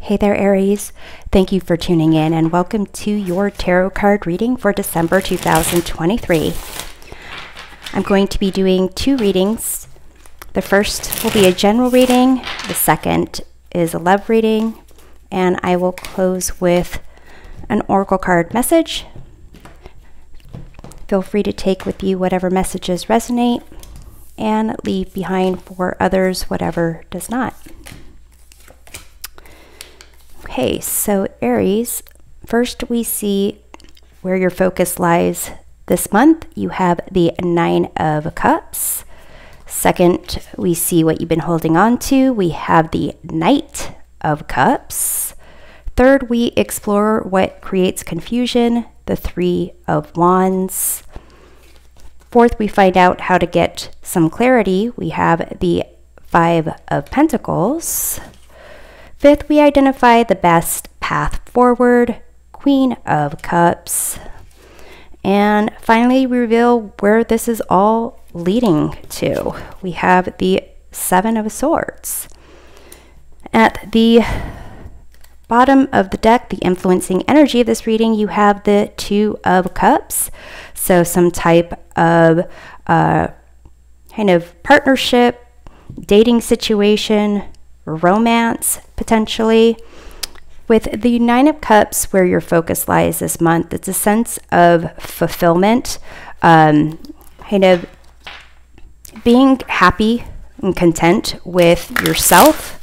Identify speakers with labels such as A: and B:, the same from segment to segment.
A: Hey there, Aries. Thank you for tuning in and welcome to your tarot card reading for December 2023. I'm going to be doing two readings. The first will be a general reading. The second is a love reading. And I will close with an oracle card message. Feel free to take with you whatever messages resonate and leave behind for others whatever does not. Okay, so Aries, first we see where your focus lies this month. You have the Nine of Cups. Second, we see what you've been holding on to. We have the Knight of Cups. Third, we explore what creates confusion, the Three of Wands. Fourth, we find out how to get some clarity. We have the Five of Pentacles. Fifth, we identify the best path forward, Queen of Cups. And finally, we reveal where this is all leading to. We have the Seven of Swords. At the bottom of the deck, the influencing energy of this reading, you have the Two of Cups. So some type of kind of partnership, dating situation, romance potentially. With the Nine of Cups, where your focus lies this month, it's a sense of fulfillment, kind of being happy and content with yourself.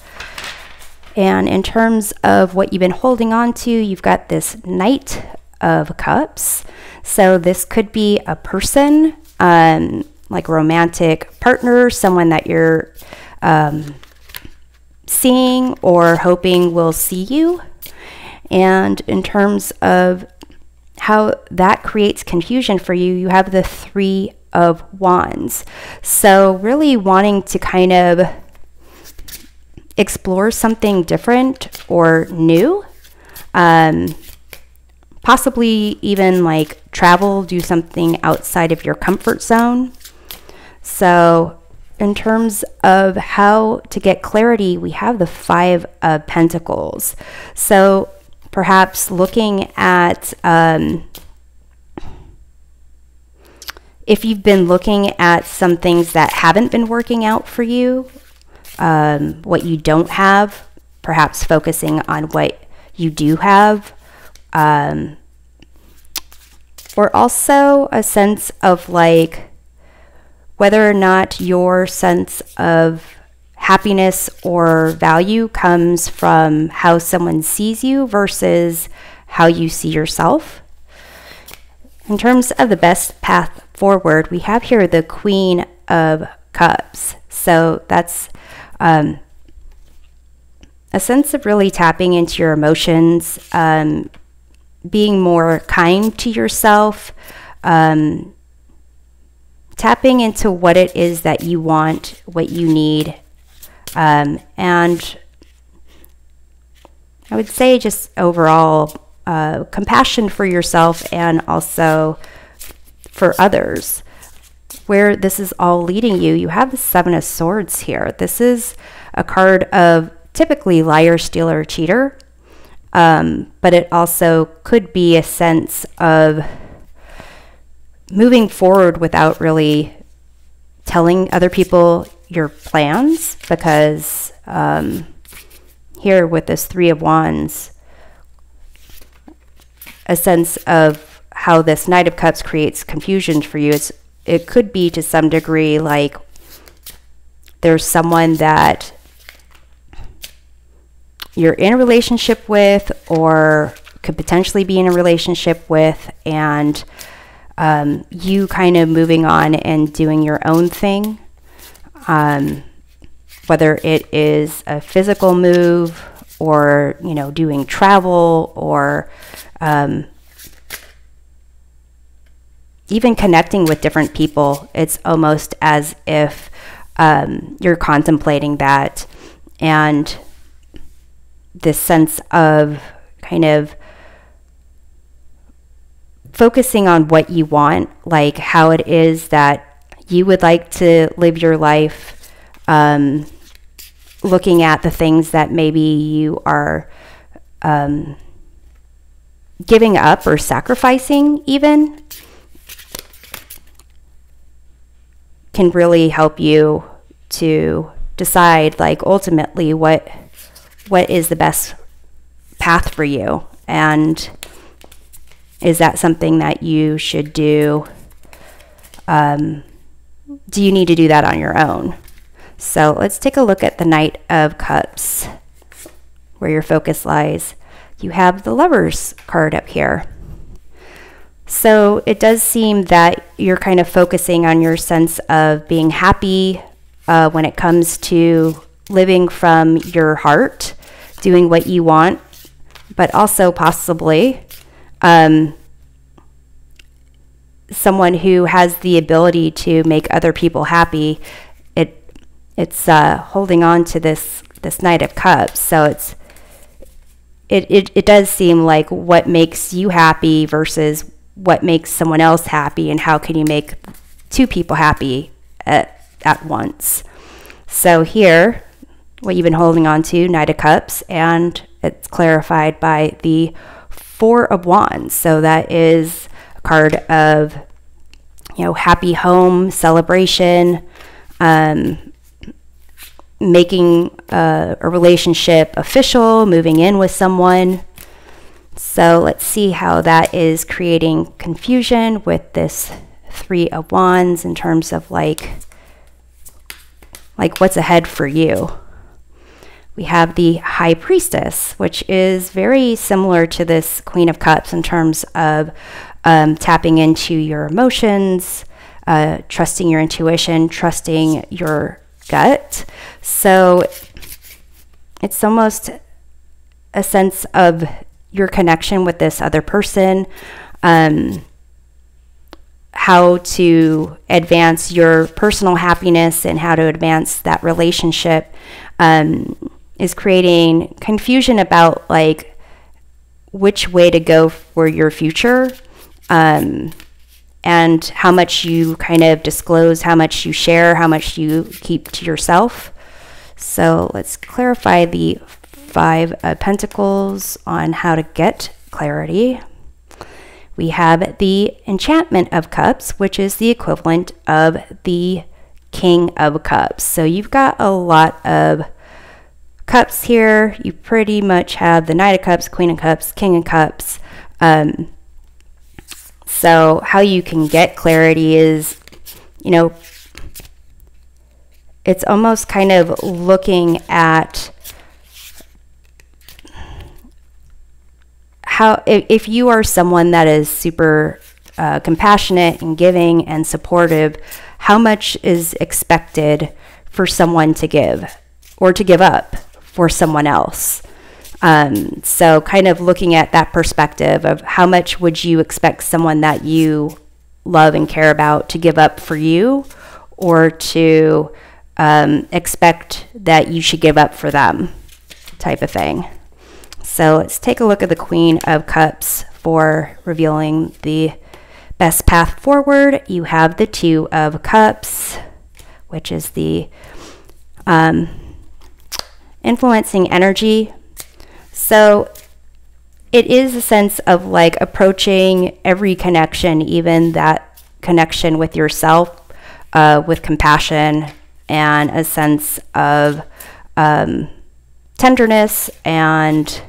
A: And in terms of what you've been holding on to, you've got this Knight of Cups. So this could be a person, like a romantic partner, someone that you're seeing or hoping will see you. And in terms of how that creates confusion for you, you have the Three of Wands. So really wanting to kind of explore something different or new, possibly even like travel, do something outside of your comfort zone. So in terms of how to get clarity, we have the Five of Pentacles. So perhaps looking at, if you've been looking at some things that haven't been working out for you, what you don't have, perhaps focusing on what you do have, or also a sense of like, whether or not your sense of happiness or value comes from how someone sees you versus how you see yourself. In terms of the best path forward, we have here the Queen of Cups. So that's a sense of really tapping into your emotions, being more kind to yourself, tapping into what it is that you want, what you need, and I would say just overall compassion for yourself and also for others. Where this is all leading you, you have the Seven of Swords here. This is a card of typically liar, stealer, cheater, but it also could be a sense of moving forward without really telling other people your plans, because here with this Three of Wands, a sense of how this Knight of Cups creates confusion for you. It could be to some degree like there's someone that you're in a relationship with or could potentially be in a relationship with, and you kind of moving on and doing your own thing, whether it is a physical move or, you know, doing travel or even connecting with different people. It's almost as if you're contemplating that, and this sense of kind of focusing on what you want, like how it is that you would like to live your life, looking at the things that maybe you are giving up or sacrificing even can really help you to decide, like, ultimately what is the best path for you, and is that something that you should do? Do you need to do that on your own? So let's take a look at the Knight of Cups, where your focus lies. You have the Lovers card up here. So it does seem that you're kind of focusing on your sense of being happy when it comes to living from your heart, doing what you want, but also possibly someone who has the ability to make other people happy. It's holding on to this Knight of Cups. So it does seem like what makes you happy versus what makes someone else happy, and how can you make two people happy at once. So here, what you've been holding on to, Knight of Cups, and it's clarified by the Four of Wands. So that is a card of, happy home, celebration, making a relationship official, moving in with someone. So let's see how that is creating confusion with this Three of Wands in terms of like what's ahead for you. We have the High Priestess, which is very similar to this Queen of Cups in terms of tapping into your emotions, trusting your intuition, trusting your gut. So it's almost a sense of your connection with this other person, how to advance your personal happiness and how to advance that relationship, is creating confusion about like which way to go for your future, and how much you kind of disclose, how much you share, how much you keep to yourself. So let's clarify the Five of Pentacles on how to get clarity. We have the Enchantment of Cups, which is the equivalent of the King of Cups. So you've got a lot of cups here. You pretty much have the Knight of Cups, Queen of Cups, King of Cups. So how you can get clarity is, it's almost kind of looking at how, if you are someone that is super compassionate and giving and supportive, how much is expected for someone to give or to give up for someone else. So kind of looking at that perspective of how much would you expect someone that you love and care about to give up for you, or to expect that you should give up for them, type of thing. So let's take a look at the Queen of Cups for revealing the best path forward. You have the Two of Cups, which is the influencing energy. So it is a sense of like approaching every connection, even that connection with yourself, with compassion and a sense of tenderness. And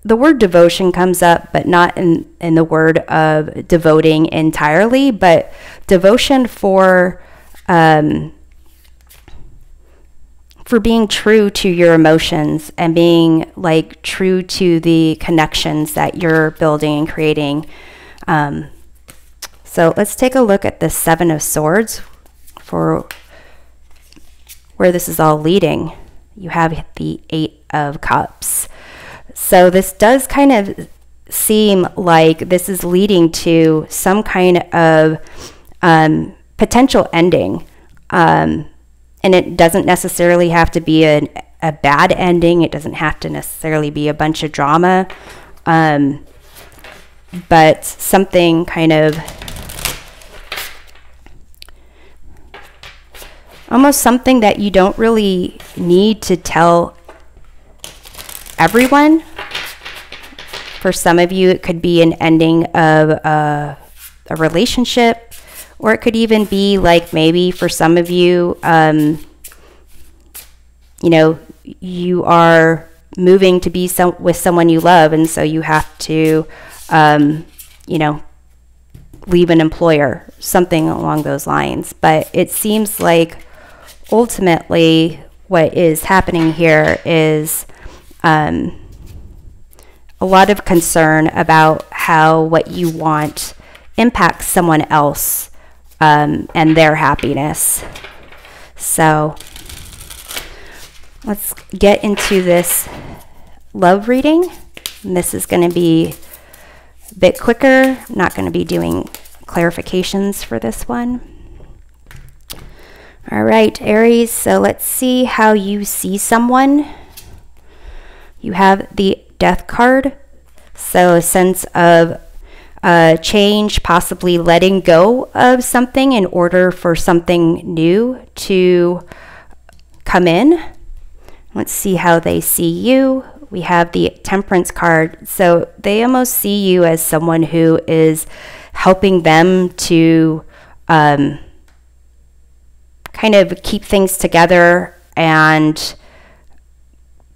A: the word devotion comes up, but not in the word of devoting entirely, but devotion for being true to your emotions and being like true to the connections that you're building and creating. So let's take a look at the Seven of Swords for where this is all leading. You have the Eight of Cups. So this does kind of seem like this is leading to some kind of potential ending. And it doesn't necessarily have to be a bad ending. It doesn't have to necessarily be a bunch of drama. But something kind of almost something that you don't really need to tell everyone. For some of you, it could be an ending of a relationship, or it could even be like maybe for some of you, you know, you are moving to be with someone you love, and so you have to, you know, leave an employer, something along those lines. But it seems like ultimately what is happening here is a lot of concern about how what you want impacts someone else and their happiness. So let's get into this love reading. And this is going to be a bit quicker. I'm not going to be doing clarifications for this one. All right, Aries, so let's see how you see someone. You have the Death card, so a sense of change, possibly letting go of something in order for something new to come in. Let's see how they see you. We have the Temperance card, so they almost see you as someone who is helping them to kind of keep things together and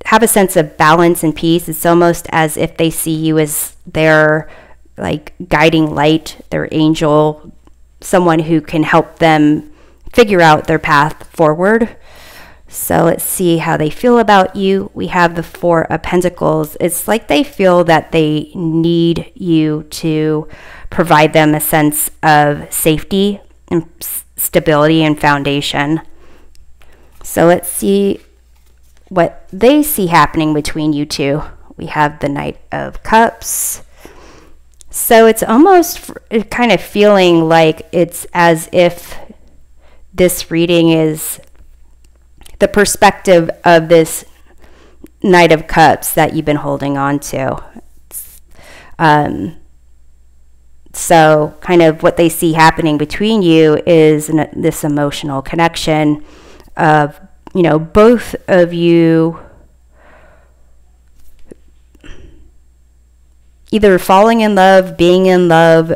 A: have a sense of balance and peace. It's almost as if they see you as their like guiding light, their angel, someone who can help them figure out their path forward. So let's see how they feel about you. We have the Four of Pentacles. It's like they feel that they need you to provide them a sense of safety and stability and foundation. So let's see what they see happening between you two. We have the Knight of Cups. So it's almost kind of feeling like it's as if this reading is the perspective of this Knight of Cups that you've been holding on to. So kind of what they see happening between you is this emotional connection of, you know, both of you either falling in love, being in love,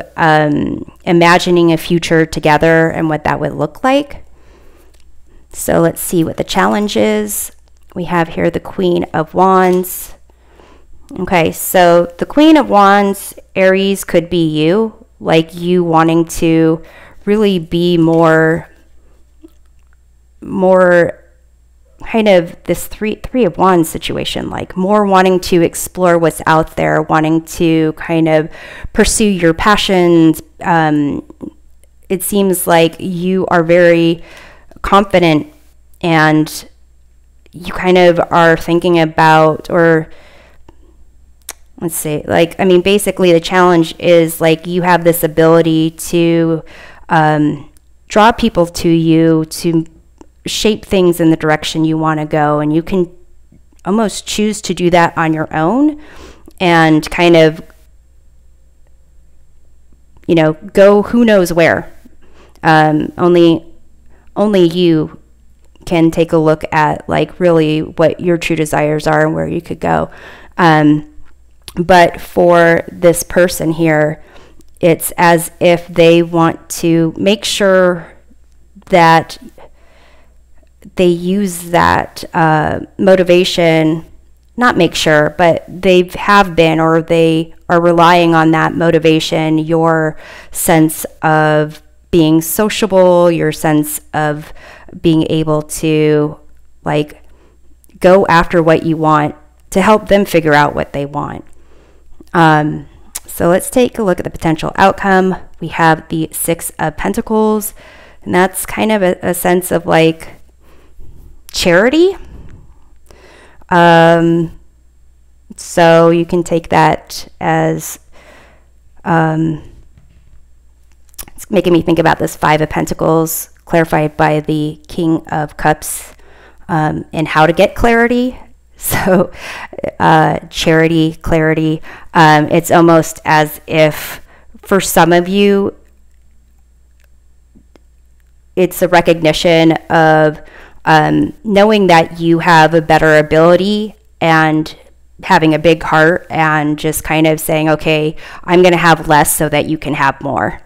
A: imagining a future together and what that would look like. So let's see what the challenge is. We have here the Queen of Wands. Okay, so the Queen of Wands, Aries, could be you, like you wanting to really be more kind of this three of Wands situation, like more wanting to explore what's out there, wanting to kind of pursue your passions. It seems like you are very confident and you kind of are thinking about, or let's say, like, I mean, basically the challenge is like you have this ability to draw people to you, to shape things in the direction you want to go, and you can almost choose to do that on your own and kind of, you know, go who knows where. Only you can take a look at like really what your true desires are and where you could go. But for this person here, it's as if they want to make sure that they use that motivation, not make sure, but they have been, or they are relying on that motivation, your sense of being sociable, your sense of being able to like go after what you want to help them figure out what they want. So let's take a look at the potential outcome. We have the Six of Pentacles, and that's kind of a sense of like charity. So you can take that as it's making me think about this Five of Pentacles clarified by the King of Cups, and how to get clarity. So charity, clarity, it's almost as if for some of you, it's a recognition of knowing that you have a better ability and having a big heart, and just kind of saying, okay, I'm going to have less so that you can have more.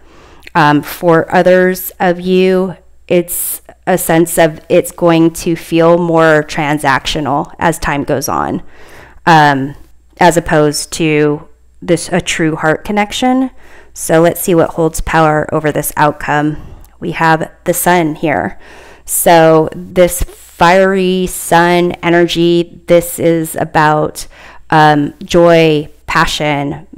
A: For others of you, it's a sense of it's going to feel more transactional as time goes on, as opposed to a true heart connection. So let's see what holds power over this outcome. We have the sun here. So this fiery sun energy, this is about joy, passion,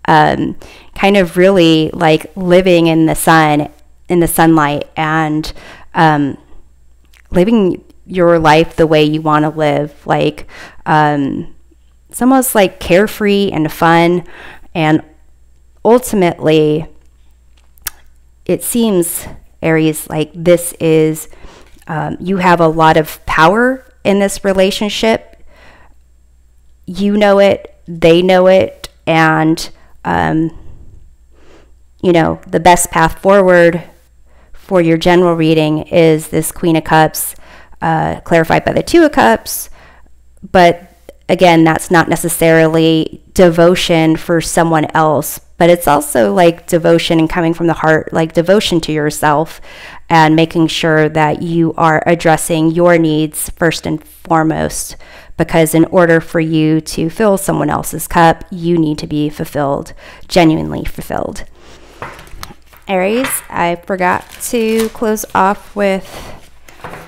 A: kind of really like living in the sun, in the sunlight, and living your life the way you want to live. Like it's almost like carefree and fun. And ultimately, it seems, Aries, like this is, you have a lot of power in this relationship. You know it, they know it, and you know, the best path forward for your general reading is this Queen of Cups, clarified by the Two of Cups. But again, that's not necessarily devotion for someone else, but it's also like devotion and coming from the heart, like devotion to yourself and making sure that you are addressing your needs first and foremost. Because in order for you to fill someone else's cup, you need to be fulfilled, genuinely fulfilled. Aries, I forgot to close off with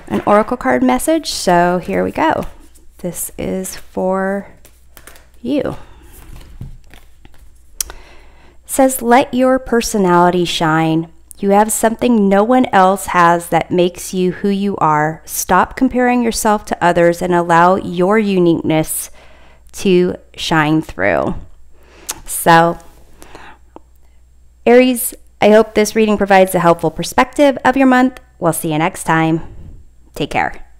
A: an oracle card message, so here we go. This is for you. It says, let your personality shine. You have something no one else has that makes you who you are. Stop comparing yourself to others and allow your uniqueness to shine through. So, Aries, I hope this reading provides a helpful perspective of your month. We'll see you next time. Take care.